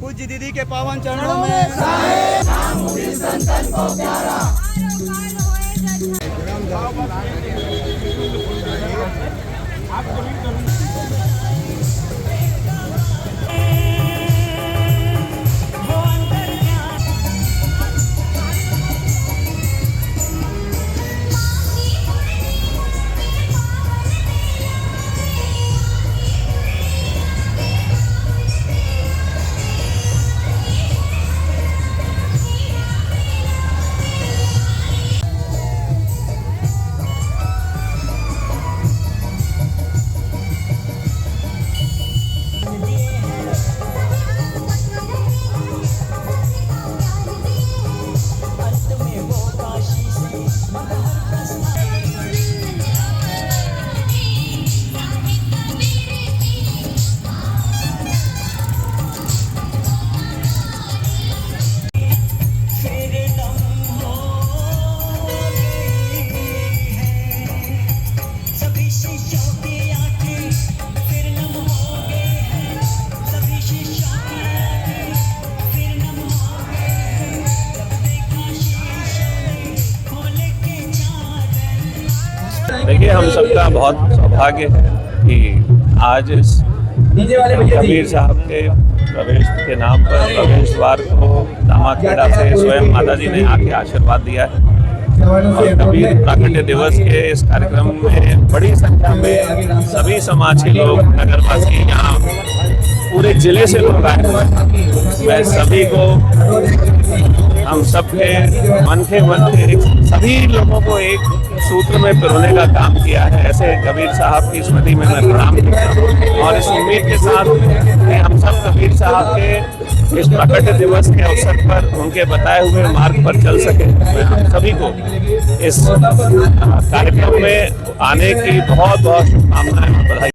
पूज्य दीदी के पावन चरणों में संतन को प्यारा। देखिए, हम सबका बहुत सौभाग्य है कि आज इस कबीर साहब के प्रवेश के नाम पर प्रवेश द्वार को दामाखेड़ा से स्वयं माता जी ने आके आशीर्वाद दिया है। और कबीर प्राकट्य दिवस के इस कार्यक्रम में बड़ी संख्या में सभी समाज के लोग, नगरवासी, यहाँ पूरे जिले से लोग आए हुए हैं। मैं सभी को, हम सबके मन के सभी लोगों को एक सूत्र में पिरोने का काम किया है। ऐसे कबीर साहब की स्मृति में मैं प्रणाम करता हूँ और इस उम्मीद के साथ कि हम सब कबीर साहब के इस प्राकट्य दिवस के अवसर पर उनके बताए हुए मार्ग पर चल सके। मैं हम सभी को इस कार्यक्रम में आने की बहुत बहुत शुभकामनाएं और बधाई।